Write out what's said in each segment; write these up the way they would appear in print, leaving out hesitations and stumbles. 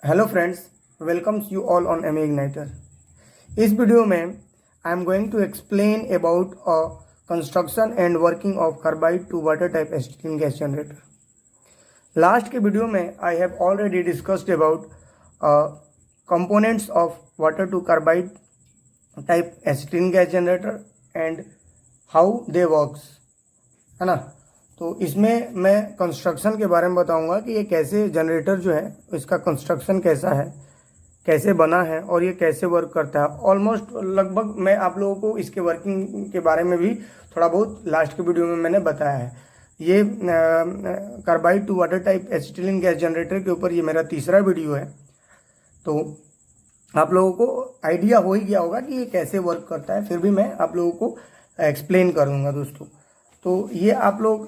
Hello friends, welcomes you all on MA igniter. इस video में I am going to explain about construction and working of carbide to water type acetylene gas generator. Last के video में I have already discussed about components of water to carbide type acetylene gas generator and how they works, है ना। तो इसमें मैं construction के बारे में बताऊंगा कि ये कैसे जनरेटर जो है इसका कंस्ट्रक्शन कैसा है, कैसे बना है और ये कैसे वर्क करता है। ऑलमोस्ट लगभग मैं आप लोगों को इसके वर्किंग के बारे में भी थोड़ा बहुत लास्ट के वीडियो में मैंने बताया है। ये carbide to water type acetylene gas generator के ऊपर ये मेरा तीसरा वीडियो है। तो आप लोगों को आइडिया हो ही गया होगा कि ये कैसे वर्क करता है, फिर भी मैं आप लोगों को एक्सप्लेन करूँगा दोस्तों। तो ये आप लोगों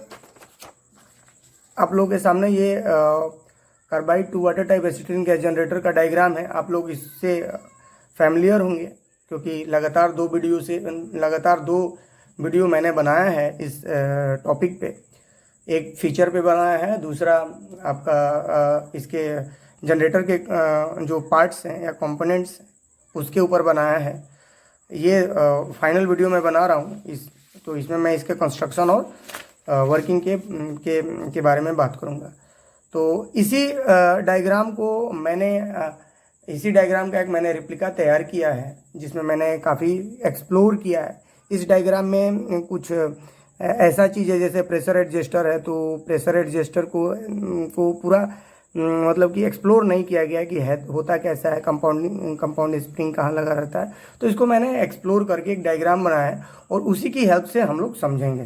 के सामने ये carbide to water type acetylene gas generator का डायग्राम है। आप लोग इससे फैमिलियर होंगे क्योंकि लगातार दो वीडियो मैंने बनाया है इस टॉपिक पे। एक फीचर पे बनाया है, दूसरा आपका इसके जनरेटर के जो पार्ट्स हैं या कंपोनेंट्स उसके ऊपर बनाया है। ये फाइनल वीडियो मैं बना रहा हूँ तो इसमें मैं इसके कंस्ट्रक्शन और वर्किंग के बारे में बात करूँगा। तो इसी डायग्राम का एक मैंने रेप्लिका तैयार किया है जिसमें मैंने काफ़ी एक्सप्लोर किया है। इस डायग्राम में कुछ ऐसा चीज़ है जैसे प्रेशर एडजस्टर है, तो प्रेशर एडजस्टर को पूरा मतलब कि एक्सप्लोर नहीं किया गया कि होता कैसा है, कंपाउंड स्प्रिंग कहाँ लगा रहता है। तो इसको मैंने एक्सप्लोर करके एक डायग्राम बनाया है और उसी की हेल्प से हम लोग समझेंगे।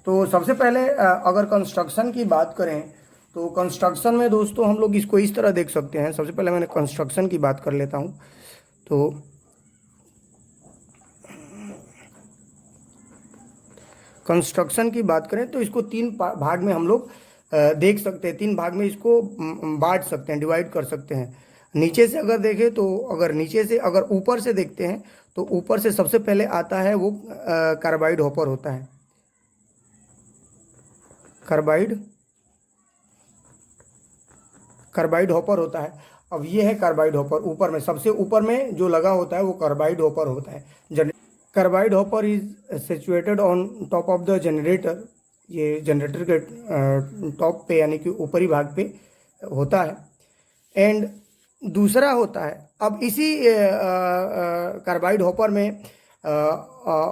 तो सबसे पहले अगर कंस्ट्रक्शन की बात करें तो कंस्ट्रक्शन में दोस्तों हम लोग इसको इस तरह देख सकते हैं। सबसे पहले मैंने कंस्ट्रक्शन की बात कर लेता हूँ। तो कंस्ट्रक्शन की बात करें तो इसको तीन भाग में हम लोग देख सकते हैं। तीन भाग में इसको बांट सकते हैं, डिवाइड कर सकते हैं। नीचे से अगर देखें तो अगर ऊपर से देखते हैं तो ऊपर से सबसे पहले आता है वो कार्बाइड हॉपर होता है। कार्बाइड हॉपर होता है। अब ये है कार्बाइड हॉपर। ऊपर में सबसे ऊपर में जो लगा होता है वो कार्बाइड हॉपर होता है। Carbide hopper is situated on top of the generator. ये जनरेटर के टॉप पे यानी कि ऊपरी भाग पे होता है। एंड दूसरा होता है, अब इसी कार्बाइड हॉपर में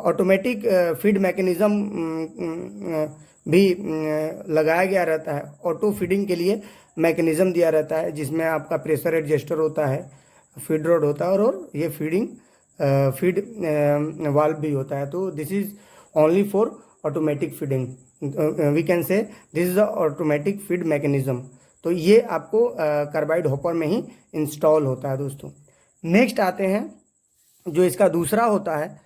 ऑटोमेटिक फीड मैकेनिज़्म भी लगाया गया रहता है। ऑटो फीडिंग के लिए मैकेनिज़्म दिया रहता है जिसमें आपका प्रेशर एडजस्टर होता है, फीड रॉड होता है और ये फीड वाल्व भी होता है। तो this is only for automatic feeding. We can say this is a automatic feed mechanism. तो ये आपको कार्बाइड हॉपर में ही इंस्टॉल होता है दोस्तों। नेक्स्ट आते हैं जो इसका दूसरा होता है,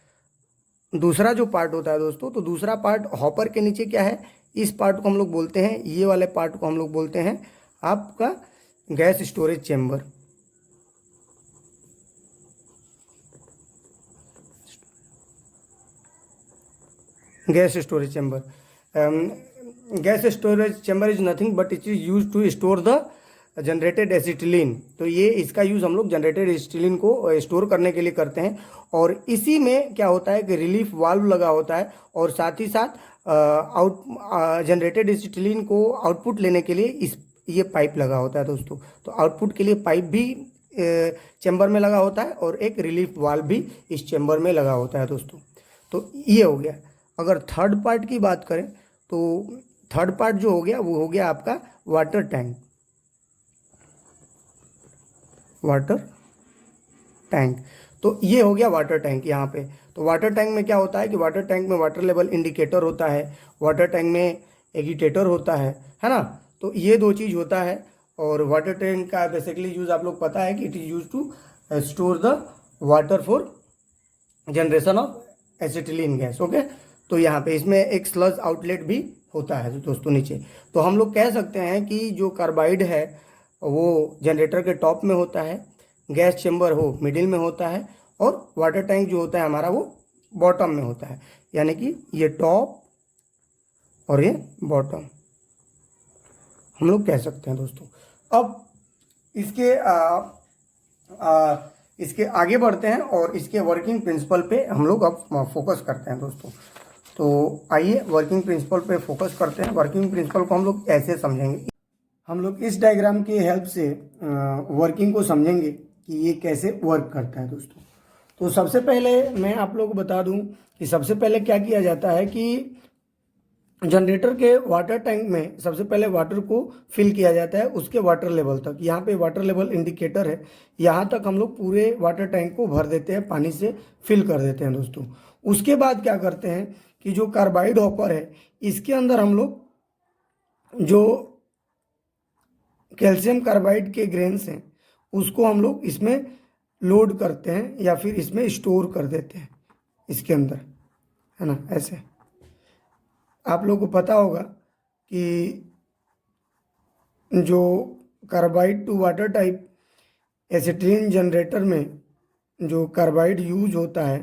दूसरा जो पार्ट होता है दोस्तों। तो दूसरा पार्ट हॉपर के नीचे क्या है, इस पार्ट को हम लोग बोलते हैं, ये वाले पार्ट को हम लोग बोलते हैं आपका gas storage chamber. Gas storage chamber is nothing but it is use to store the generated acetylene. तो ये इसका यूज़ हम लोग जनरेटेड एसिटिलीन को स्टोर करने के लिए करते हैं। और इसी में क्या होता है कि रिलीफ वाल्व लगा होता है और साथ ही साथ जनरेटेड एसिटिलीन को आउटपुट लेने के लिए ये पाइप लगा होता है दोस्तों। तो आउटपुट के लिए पाइप भी चेम्बर में लगा होता है और एक रिलीफ वाल्व भी इस चेम्बर में लगा होता है दोस्तों। तो ये हो गया। अगर थर्ड पार्ट की बात करें तो थर्ड पार्ट जो हो गया वो हो गया आपका वाटर टैंक। तो ये हो गया वाटर टैंक यहाँ पे। तो वाटर टैंक में क्या होता है कि वाटर टैंक में वाटर लेवल इंडिकेटर होता है, वाटर टैंक में एगिटेटर होता है ना। तो ये दो चीज़ होता है। और वाटर टैंक का बेसिकली यूज़ आप लोग पता है कि it is use to store the water for generation of acetylene gas. Okay, तो यहाँ पे इसमें एक स्लज आउटलेट भी होता है दोस्तों नीचे। तो हम लोग कह सकते हैं कि जो कार्बाइड है वो जनरेटर के टॉप में होता है, गैस चेम्बर हो मिडिल में होता है और वाटर टैंक जो होता है हमारा वो बॉटम में होता है। यानी कि ये टॉप और ये बॉटम हम लोग कह सकते हैं दोस्तों। अब इसके इसके आगे बढ़ते हैं और इसके वर्किंग प्रिंसिपल पे हम लोग अब फोकस करते हैं दोस्तों। तो आइए वर्किंग प्रिंसिपल पे फोकस करते हैं। वर्किंग प्रिंसिपल को हम लोग ऐसे समझेंगे, हम लोग इस डायग्राम की हेल्प से वर्किंग को समझेंगे कि ये कैसे वर्क करता है दोस्तों। तो सबसे पहले मैं आप लोगों को बता दूं कि सबसे पहले क्या किया जाता है कि जनरेटर के वाटर टैंक में सबसे पहले वाटर को फिल किया जाता है उसके वाटर लेवल तक। यहाँ पे वाटर लेवल इंडिकेटर है, यहाँ तक हम लोग पूरे वाटर टैंक को भर देते हैं, पानी से फिल कर देते हैं दोस्तों। उसके बाद क्या करते हैं कि जो कार्बाइड हॉपर है इसके अंदर हम लोग जो कैल्शियम कार्बाइड के ग्रेन्स हैं उसको हम लोग इसमें लोड करते हैं या फिर इसमें स्टोर कर देते हैं इसके अंदर, है ना। ऐसे आप लोगों को पता होगा कि जो carbide to water type acetylene generator में जो कार्बाइड यूज होता है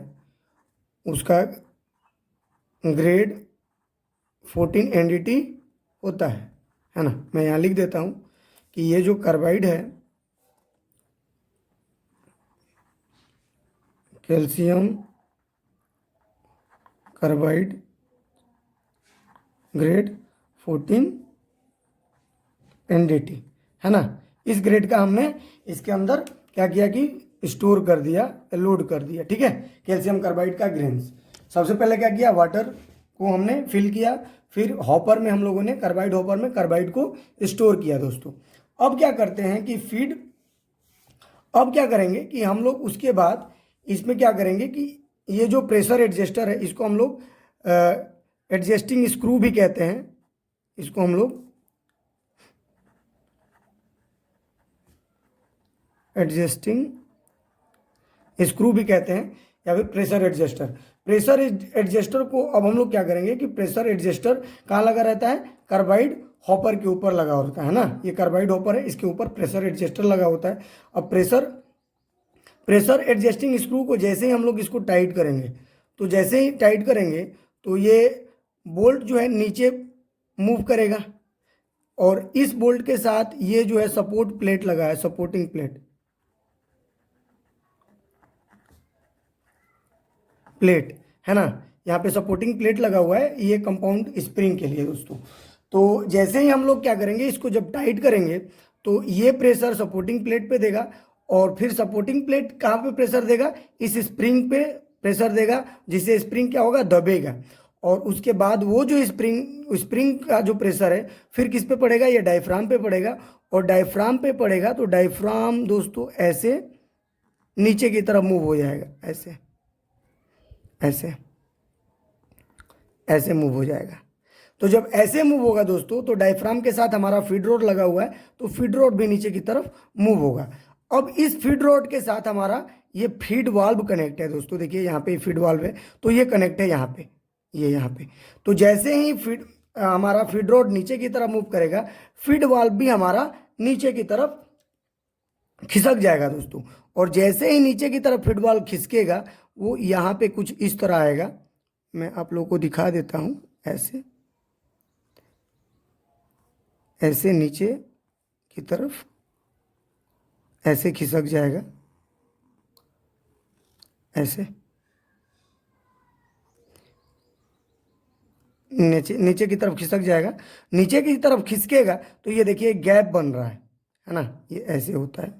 उसका ग्रेड 14 NDT होता है ना। मैं यहाँ लिख देता हूँ कि ये जो कार्बाइड है कैल्शियम कार्बाइड ग्रेड 14 NDT है ना। इस ग्रेड का हमने इसके अंदर क्या किया कि स्टोर कर दिया, लोड कर दिया, ठीक है। कैल्शियम कार्बाइड का ग्रेन्स सबसे पहले क्या किया, वाटर को हमने फिल किया, फिर हॉपर में हम लोगों ने कार्बाइड हॉपर में कार्बाइड को स्टोर किया दोस्तों। अब क्या करते हैं कि अब क्या करेंगे कि हम लोग उसके बाद इसमें क्या करेंगे कि ये जो प्रेशर एडजस्टर है इसको हम लोग एडजस्टिंग स्क्रू भी कहते हैं, इसको हम लोग एडजस्टिंग स्क्रू भी कहते हैं या फिर प्रेशर एडजस्टर। प्रेशर एडजस्टर को अब हम लोग क्या करेंगे कि प्रेशर एडजस्टर कहाँ लगा रहता है, कार्बाइड हॉपर के ऊपर लगा होता है ना। ये कार्बाइड हॉपर है, इसके ऊपर प्रेशर एडजस्टर लगा होता है। अब प्रेशर एडजस्टिंग स्क्रू को जैसे ही हम लोग इसको टाइट करेंगे, तो जैसे ही टाइट करेंगे तो ये बोल्ट जो है नीचे मूव करेगा और इस बोल्ट के साथ ये जो है सपोर्ट प्लेट लगा है, सपोर्टिंग प्लेट है ना। यहाँ पे सपोर्टिंग प्लेट लगा हुआ है, ये कंपाउंड स्प्रिंग के लिए दोस्तों। तो जैसे ही हम लोग क्या करेंगे, इसको जब टाइट करेंगे तो ये प्रेशर सपोर्टिंग प्लेट पे देगा और फिर सपोर्टिंग प्लेट कहाँ पे प्रेशर देगा, इस स्प्रिंग पे प्रेशर देगा, जिससे स्प्रिंग क्या होगा, दबेगा। और उसके बाद वो जो स्प्रिंग का जो प्रेशर है फिर किस पे पड़ेगा, ये डायफ्राम पे पड़ेगा। और डायफ्राम पे पड़ेगा तो डायफ्राम दोस्तों ऐसे नीचे की तरफ मूव हो जाएगा, ऐसे ऐसे ऐसे मूव हो जाएगा। तो जब ऐसे मूव होगा दोस्तों तो डायफ्राम के साथ हमारा फीड रोड लगा हुआ है, तो फीड रोड भी नीचे की तरफ मूव होगा। अब इस फीड रोड के साथ हमारा ये फीड वाल्व कनेक्ट है दोस्तों। देखिए यहाँ पे फीड वाल्व है, तो ये कनेक्ट है यहाँ पे, ये यहाँ पे। तो जैसे ही हमारा फीड रोड नीचे की तरफ मूव करेगा, फीड वाल्व भी हमारा नीचे की तरफ खिसक जाएगा दोस्तों। और जैसे ही नीचे की तरफ फीड वाल्व खिसकेगा, वो यहाँ पे कुछ इस तरह आएगा। मैं आप लोगों को दिखा देता हूँ, ऐसे ऐसे नीचे की तरफ ऐसे खिसक जाएगा, ऐसे नीचे की तरफ खिसक जाएगा। नीचे की तरफ खिसकेगा तो ये देखिए गैप बन रहा है ना। ये ऐसे होता है,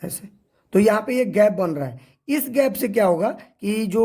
ऐसे। तो यहाँ पे ये गैप बन रहा है। इस गैप से क्या होगा कि जो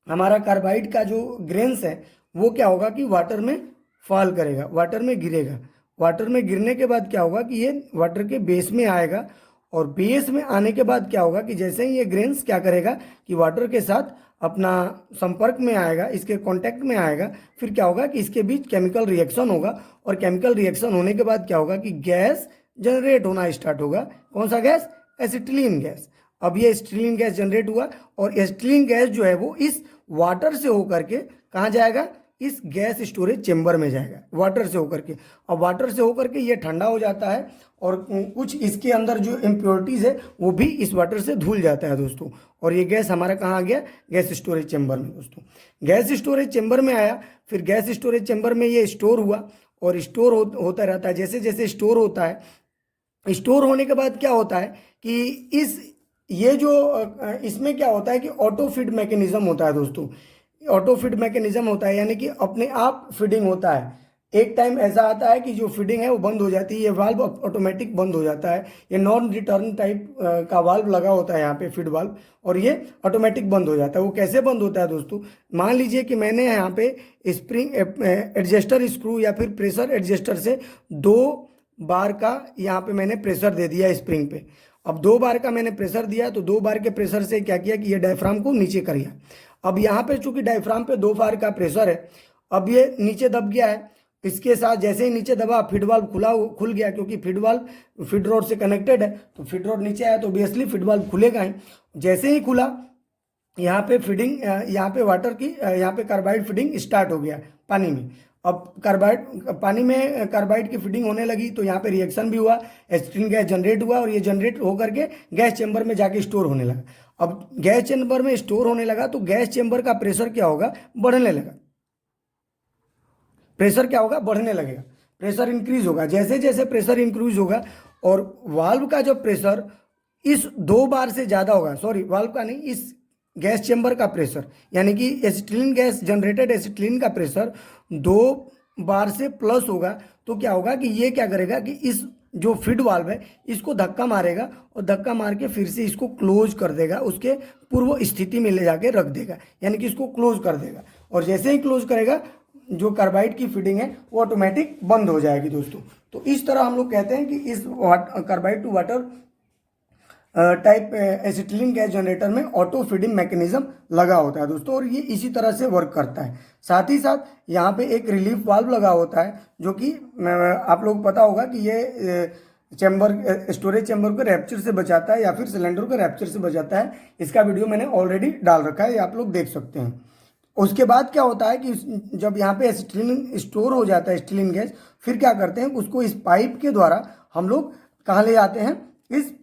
हमारा कार्बाइड का जो ग्रेन्स है वो क्या होगा कि वाटर में फॉल करेगा, वाटर में गिरेगा। वाटर में गिरने के बाद क्या होगा कि ये वाटर के बेस में आएगा। और बेस में आने के बाद क्या होगा कि जैसे ही ये ग्रेन्स क्या करेगा कि वाटर के साथ अपना संपर्क में आएगा, इसके कांटेक्ट में आएगा, फिर क्या होगा कि इसके बीच केमिकल रिएक्शन होगा। और केमिकल रिएक्शन होने के बाद क्या होगा कि गैस जनरेट होना स्टार्ट होगा। कौन सा गैस, एसिटिलीन गैस। अब ये एसिटिलीन गैस जनरेट हुआ और एसिटिलीन गैस जो है वो इस वाटर से होकर के कहाँ जाएगा, इस गैस स्टोरेज चेंबर में जाएगा, वाटर से होकर के। अब वाटर से होकर के ये ठंडा हो जाता है और कुछ इसके अंदर जो इम्प्योरिटीज़ है वो भी इस वाटर से धुल जाता है दोस्तों। और ये गैस हमारा कहाँ आ गया, गैस स्टोरेज चेंबर में दोस्तों। गैस स्टोरेज चेंबर में आया, फिर गैस स्टोरेज चेंबर में ये स्टोर हुआ और स्टोर होता रहता है। जैसे जैसे स्टोर होता है स्टोर होने के बाद क्या होता है कि ये जो इसमें क्या होता है कि ऑटो फीड मैकेनिज्म होता है दोस्तों। ऑटो फीड मैकेनिज्म होता है यानी कि अपने आप फीडिंग होता है। एक टाइम ऐसा आता है कि जो फीडिंग है वो बंद हो जाती है, ये वाल्व ऑटोमेटिक बंद हो जाता है। ये नॉन रिटर्न टाइप का वाल्व लगा होता है यहाँ पे, फीड वाल्व, और ये ऑटोमेटिक बंद हो जाता है। वो कैसे बंद होता है दोस्तों? मान लीजिए कि मैंने यहाँ पे स्प्रिंग एडजस्टर स्क्रू या फिर प्रेशर एडजस्टर से 2 बार का यहाँ पे मैंने प्रेशर दे दिया स्प्रिंग पे। अब 2 बार का मैंने प्रेशर दिया तो 2 बार के प्रेशर से क्या किया कि ये डायफ्राम को नीचे कर गया। अब यहाँ पे चूंकि डायफ्राम पे 2 बार का प्रेशर है, अब ये नीचे दब गया है। इसके साथ जैसे ही नीचे दबा, फीड वाल्व खुल गया, क्योंकि फीड वाल्व फीड रोड से कनेक्टेड है, तो फीड रोड नीचे आया तो ऑब्वियसली फीड वाल्व खुलेगा ही। जैसे ही खुला, यहाँ पे फीडिंग, यहाँ पे वाटर की, यहाँ पे कार्बाइड फीडिंग स्टार्ट हो गया पानी में। अब पानी में कार्बाइड की फीडिंग होने लगी तो यहाँ पे रिएक्शन भी हुआ, एसिटिलीन गैस जनरेट हुआ, और ये जनरेट होकर के गैस चैम्बर में जाके स्टोर होने लगा। अब गैस चैम्बर में स्टोर होने लगा तो गैस चैम्बर का प्रेशर क्या होगा? बढ़ने लगा। प्रेशर क्या होगा? बढ़ने लगेगा, प्रेशर इंक्रीज होगा। जैसे जैसे प्रेशर इंक्रीज होगा और वाल्व का जो प्रेशर इस 2 बार से ज़्यादा होगा, सॉरी वाल्व का नहीं, इस गैस चैम्बर का प्रेशर, यानी कि एसिटिलीन गैस जनरेटेड एसिटिलीन का प्रेशर 2 बार से प्लस होगा, तो क्या होगा कि ये क्या करेगा कि इस जो फीड वाल्व है इसको धक्का मारेगा, और धक्का मार के फिर से इसको क्लोज कर देगा, उसके पूर्व स्थिति में ले जाके रख देगा, यानी कि इसको क्लोज कर देगा। और जैसे ही क्लोज करेगा, जो कार्बाइड की फीडिंग है वो ऑटोमेटिक बंद हो जाएगी दोस्तों। तो इस तरह हम लोग कहते हैं कि इस carbide to water type acetylene gas generator में ऑटो फीडिंग मैकेनिज्म लगा होता है दोस्तों, और ये इसी तरह से वर्क करता है। साथ ही साथ यहाँ पे एक रिलीफ वाल्व लगा होता है, जो कि आप लोग पता होगा कि ये चैम्बर, स्टोरेज चैम्बर को रैप्चर से बचाता है या फिर सिलेंडर को रैप्चर से बचाता है। इसका वीडियो मैंने ऑलरेडी डाल रखा है, ये आप लोग देख सकते हैं। उसके बाद क्या होता है कि जब यहाँ पे एसिटिलीन स्टोर हो जाता है, एसिटिलीन गैस, फिर क्या करते हैं, उसको इस पाइप के द्वारा हम लोग कहाँ ले जाते हैं? इस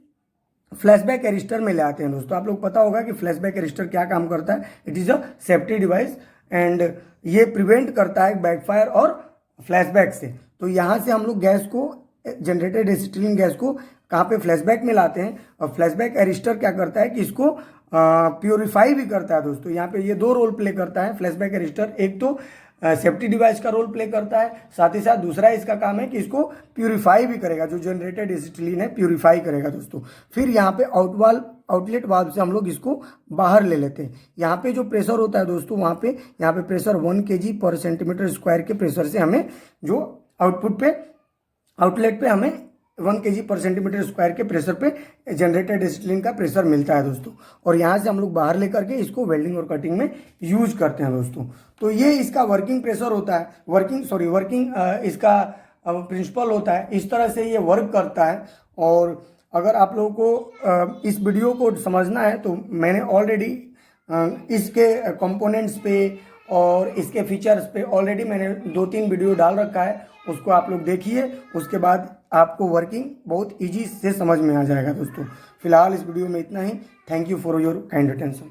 फ्लैशबैक एरिस्टर में ले आते हैं दोस्तों। आप लोग पता होगा कि फ्लैशबैक एरिस्टर क्या काम करता है। It is a safety device and ये प्रिवेंट करता है बैकफायर और फ्लैशबैक से। तो यहाँ से हम लोग गैस को, जनरेटेड एसिटिलीन गैस को कहाँ पे? फ्लैशबैक में लाते हैं, और फ्लैशबैक एरिस्टर क्या करता है कि इसको प्योरीफाई भी करता है दोस्तों। यहाँ पे ये 2 रोल प्ले करता है फ्लैशबैक एरिस्टर। एक तो सेफ्टी डिवाइस का रोल प्ले करता है, साथ ही साथ दूसरा इसका काम है कि इसको प्यूरिफाई भी करेगा, जो जनरेटेड एसिटिलीन है प्यूरिफाई करेगा दोस्तों। फिर यहाँ पे आउटलेट वाल्व से हम लोग इसको बाहर ले लेते हैं। यहाँ पे जो प्रेशर होता है दोस्तों, वहाँ पे यहाँ पे प्रेशर 1 kg पर सेंटीमीटर स्क्वायर के प्रेशर से हमें जो आउटपुट पे, आउटलेट पे हमें 1 kg पर सेंटीमीटर स्क्वायर के प्रेशर पे जनरेटेड एसिटिलीन का प्रेशर मिलता है दोस्तों। और यहाँ से हम लोग बाहर लेकर के इसको वेल्डिंग और कटिंग में यूज करते हैं दोस्तों। तो ये इसका वर्किंग प्रेशर होता है, वर्किंग इसका प्रिंसिपल होता है। इस तरह से ये वर्क करता है। और अगर आप लोगों को इस वीडियो को समझना है तो मैंने ऑलरेडी इसके कंपोनेंट्स पे और इसके फीचर्स पे ऑलरेडी मैंने 2-3 वीडियो डाल रखा है, उसको आप लोग देखिए। उसके बाद आपको वर्किंग बहुत इजी से समझ में आ जाएगा दोस्तों। फिलहाल इस वीडियो में इतना ही। Thank you for your kind attention.